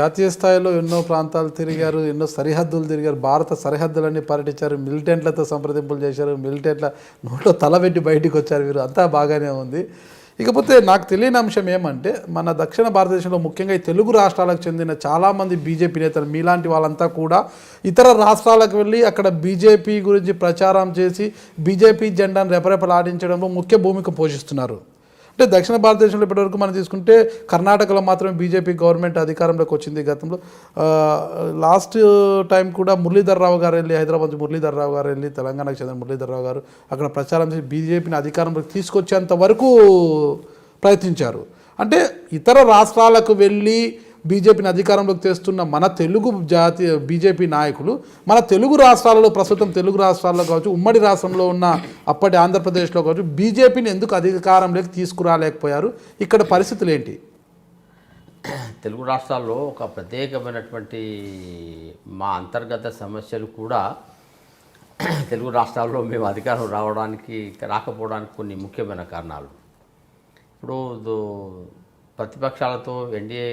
జాతీయ స్థాయిలో ఎన్నో ప్రాంతాలు తిరిగారు, ఎన్నో సరిహద్దులు తిరిగారు, భారత సరిహద్దులన్నీ పర్యటించారు, మిలిటెంట్లతో సంప్రదింపులు చేశారు, మిలిటెంట్ల నోట్లో తలబెట్టి బయటికి వచ్చారు. వీరు అంతా బాగానే ఉంది. ఇకపోతే నాకు తెలియని అంశం ఏమంటే, మన దక్షిణ భారతదేశంలో ముఖ్యంగా ఈ తెలుగు రాష్ట్రాలకు చెందిన చాలామంది బీజేపీ నేతలు మీలాంటి వాళ్ళంతా కూడా ఇతర రాష్ట్రాలకు వెళ్ళి అక్కడ బీజేపీ గురించి ప్రచారం చేసి బీజేపీ జెండాను రెపరెపలాడించడంలో ముఖ్య భూమిక పోషిస్తున్నారు. అంటే దక్షిణ భారతదేశంలో ఇప్పటివరకు మనం తీసుకుంటే కర్ణాటకలో మాత్రమే బీజేపీ గవర్నమెంట్ అధికారంలోకి వచ్చింది గతంలో. లాస్ట్ టైం కూడా మురళీధర్ రావు గారు వెళ్ళి, హైదరాబాద్ నుంచి మురళీధర్ రావు గారు వెళ్ళి, తెలంగాణకు చెందిన మురళీధర్ రావు గారు అక్కడ ప్రచారం చేసి బీజేపీని అధికారంలోకి తీసుకొచ్చేంత వరకు ప్రయత్నించారు. అంటే ఇతర రాష్ట్రాలకు వెళ్ళి బీజేపీని అధికారంలోకి తెస్తున్న మన తెలుగు జాతీయ బీజేపీ నాయకులు మన తెలుగు రాష్ట్రాలలో, ప్రస్తుతం తెలుగు రాష్ట్రాల్లో కావచ్చు, ఉమ్మడి రాష్ట్రంలో ఉన్న అప్పటి ఆంధ్రప్రదేశ్లో కావచ్చు, బీజేపీని ఎందుకు అధికారంలోకి తీసుకురాలేకపోయారు? ఇక్కడ పరిస్థితులు ఏంటి? తెలుగు రాష్ట్రాల్లో ఒక ప్రత్యేకమైనటువంటి మా అంతర్గత సమస్యలు కూడా తెలుగు రాష్ట్రాల్లో మేము అధికారం రాకపోవడానికి కొన్ని ముఖ్యమైన కారణాలు. ఇప్పుడు ప్రతిపక్షాలతో ఎన్డీఏ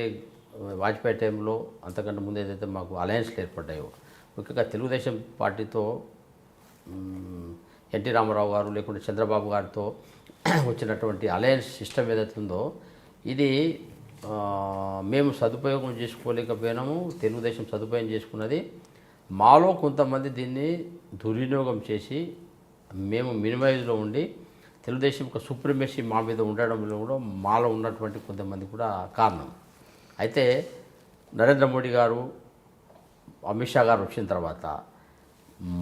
వాజ్పేయి టైంలో, అంతకంటే ముందు ఏదైతే మాకు అలయన్స్లు ఏర్పడ్డాయో, ముఖ్యంగా తెలుగుదేశం పార్టీతో ఎన్టీ రామారావు గారు లేకుంటే చంద్రబాబు గారితో వచ్చినటువంటి అలయన్స్ సిస్టమ్ ఏదైతే ఉందో, ఇది మేము సదుపయోగం చేసుకోలేకపోయినాము. తెలుగుదేశం సదుపాయం చేసుకున్నది. మాలో కొంతమంది దీన్ని దుర్వినియోగం చేసి మేము మినిమైజ్లో ఉండి తెలుగుదేశం యొక్క సుప్రీమసీ మా మీద ఉండడంలో కూడా మాలో ఉన్నటువంటి కొంతమంది కూడా కారణం. అయితే నరేంద్ర మోడీ గారు, అమిత్ షా గారు వచ్చిన తర్వాత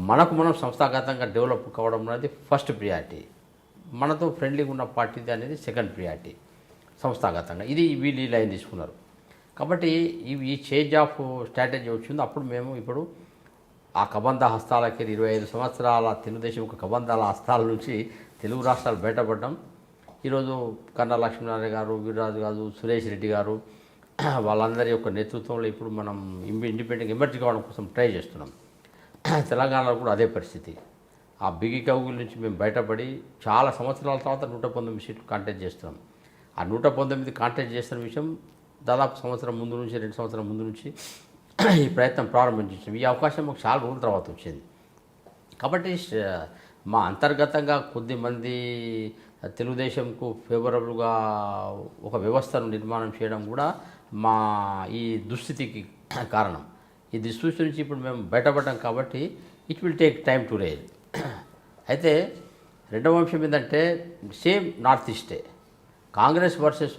మనం సంస్థాగతంగా డెవలప్ కావడం అనేది ఫస్ట్ ప్రియారిటీ. మనతో ఫ్రెండ్లీగా ఉన్న పార్టీది అనేది సెకండ్ ప్రియారిటీ సంస్థాగతంగా. ఇది వీళ్ళు ఈ లైన్ తీసుకున్నారు. కాబట్టి ఈ చేంజ్ ఆఫ్ స్ట్రాటజీ వచ్చింది. అప్పుడు మేము ఇప్పుడు ఆ కబంధ హస్తాలకి 25 సంవత్సరాల తెలుగుదేశం యొక్క కబంధాల హస్తాల నుంచి తెలుగు రాష్ట్రాలు బయటపడ్డాం. ఈరోజు కన్నా లక్ష్మీనారాయణ గారు, వీర్రాజు గారు, సురేష్ రెడ్డి గారు వాళ్ళందరి యొక్క నేతృత్వంలో ఇప్పుడు మనం ఇండిపెండెంట్ ఎమర్జీ కావడం కోసం ట్రై చేస్తున్నాం. తెలంగాణలో కూడా అదే పరిస్థితి. ఆ బిగి కౌగుల నుంచి మేము బయటపడి చాలా సంవత్సరాల తర్వాత 119 సీట్లు కాంటెస్ట్ చేస్తున్నాం. ఆ 119 కాంటెస్ట్ చేస్తున్న విషయం దాదాపు సంవత్సరం ముందు నుంచి, 2 సంవత్సరాల ముందు నుంచి ఈ ప్రయత్నం ప్రారంభించాం. ఈ అవకాశం మాకు చాలా రోజుల తర్వాత వచ్చింది. కాబట్టి మా అంతర్గతంగా కొద్దిమంది తెలుగుదేశంకు ఫేవరబుల్గా ఒక వ్యవస్థను నిర్మాణం చేయడం కూడా మా ఈ దుస్థితికి కారణం. ఈ దుస్థితి నుంచి ఇప్పుడు మేము బయటపడ్డాం. కాబట్టి it will take time to raise. అయితే రెండవ అంశం ఏంటంటే, సేమ్ నార్త్ ఈస్టే Congress versus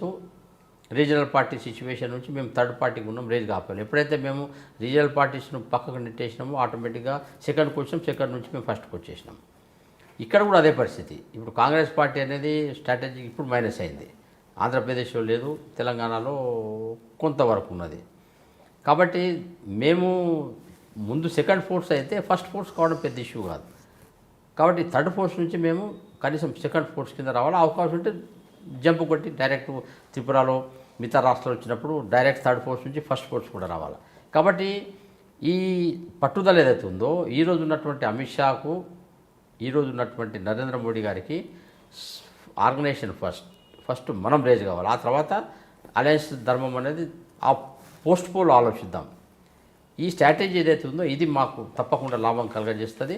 regional party situation నుంచి మేము థర్డ్ పార్టీకి ఉన్నాం, రేజ్ కాపాలి. ఎప్పుడైతే మేము రీజనల్ పార్టీస్ను పక్కకు నెట్టేసినామో ఆటోమేటిక్గా సెకండ్కి వచ్చాం, సెకండ్ నుంచి మేము ఫస్ట్కి వచ్చేసినాం. ఇక్కడ కూడా అదే పరిస్థితి. ఇప్పుడు కాంగ్రెస్ పార్టీ అనేది స్ట్రాటజీ ఇప్పుడు మైనస్ అయింది. ఆంధ్రప్రదేశ్లో లేదు, తెలంగాణలో కొంతవరకు ఉన్నది. కాబట్టి మేము ముందు సెకండ్ ఫోర్స్ అయితే ఫస్ట్ ఫోర్స్ కావడం పెద్ద ఇష్యూ కాదు. కాబట్టి థర్డ్ ఫోర్స్ నుంచి మేము కనీసం సెకండ్ ఫోర్స్ కింద రావాలి. అవకాశం ఉంటే జంప్ కొట్టి డైరెక్ట్ త్రిపురలో మిగతా రాష్ట్రాలు వచ్చినప్పుడు డైరెక్ట్ థర్డ్ ఫోర్స్ నుంచి ఫస్ట్ ఫోర్స్ కూడా రావాలి. కాబట్టి ఈ పట్టుదల ఏదైతే ఉందో, ఈరోజు ఉన్నటువంటి అమిత్ షాకు, ఈరోజు ఉన్నటువంటి నరేంద్ర మోడీ గారికి ఆర్గనైజేషన్ ఫస్ట్ మనం రేజ్ కావాలి. ఆ తర్వాత అలయన్స్ ధర్మం అనేది ఆ పోస్ట్ పోల్ ఆలోచిద్దాం. ఈ స్ట్రాటజీ ఏదైతే ఉందో ఇది మాకు తప్పకుండా లాభం కలగజేస్తుంది.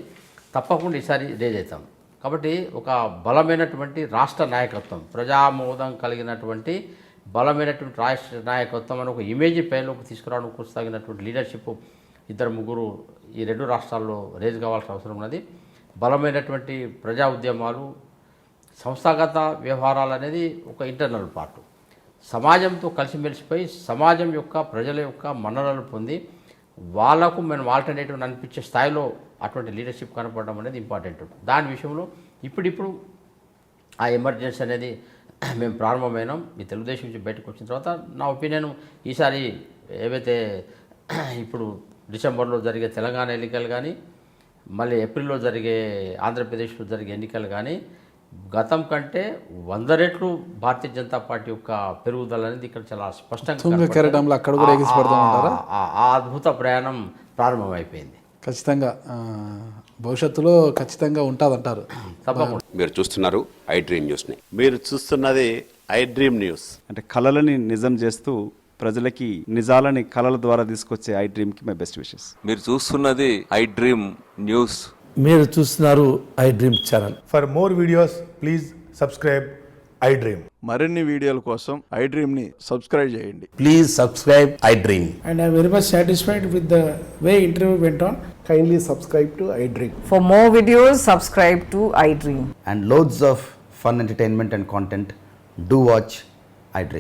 తప్పకుండా ఈసారి రేజ్ అవుతాం. కాబట్టి ఒక బలమైనటువంటి రాష్ట్ర నాయకత్వం, ప్రజామోదం కలిగినటువంటి బలమైనటువంటి రాష్ట్ర నాయకత్వం అని ఒక ఇమేజ్ పైనలోకి తీసుకురావడం కొనసాగినటువంటి లీడర్షిప్ 2-3 ఈ 2 రాష్ట్రాల్లో రేజ్ కావాల్సిన అవసరం ఉన్నది. బలమైనటువంటి ప్రజా ఉద్యమాలు, సంస్థాగత వ్యవహారాలు అనేది ఒక ఇంటర్నల్ పార్ట్. సమాజంతో కలిసిమెలిసిపోయి సమాజం యొక్క, ప్రజల యొక్క మన్ననలు పొంది వాళ్లకు మనం ఆల్టర్నేటివ్ అనిపించే స్థాయిలో అటువంటి లీడర్షిప్ కనపడడం అనేది ఇంపార్టెంట్. దాని విషయంలో ఇప్పుడు ఆ ఎమర్జెన్సీ అనేది మేము ప్రారంభమైనాం. ఈ తెలుగుదేశం నుంచి బయటకు వచ్చిన తర్వాత నా ఒపీనియన్, ఈసారి ఏవైతే ఇప్పుడు డిసెంబర్లో జరిగే తెలంగాణ ఎన్నికలు కానీ, మళ్ళీ ఏప్రిల్లో జరిగే ఆంధ్రప్రదేశ్లో జరిగే ఎన్నికలు కానీ గతం కంటే 100 రెట్లు భారతీయ జనతా పార్టీ యొక్క పెరుగుదల అనేది ఇక్కడ చాలా స్పష్టంగా ఆ అద్భుత ప్రయాణం ప్రారంభమైపోయింది. ఖచ్చితంగా భవిష్యత్తులో ఖచ్చితంగా ఉంటుందంటారు. తప్పకుండా. మీరు చూస్తున్నారు ఐ డ్రీమ్ న్యూస్ని. మీరు చూస్తున్నది ఐ డ్రీమ్ న్యూస్. అంటే కళలని నిజం చేస్తూ ప్రజలకి నిజాలని కళల ద్వారా తీసుకొచ్చే ఐ డ్రీమ్కి మై బెస్ట్ విషెస్. మీరు చూస్తున్నది ఐ డ్రీమ్ న్యూస్. మీరు చూస్తున్నారు I dream channel. For more videos, please subscribe iDream. మరిన్ని వీడియోల కోసం ఐ డ్రీమ్ని సబ్స్క్రైబ్ చేయండి. Please subscribe I dream. And I'm very much satisfied with the way interview went on. Kindly subscribe to iDream. For more videos, subscribe to iDream. and loads of fun entertainment and content. Do watch iDream.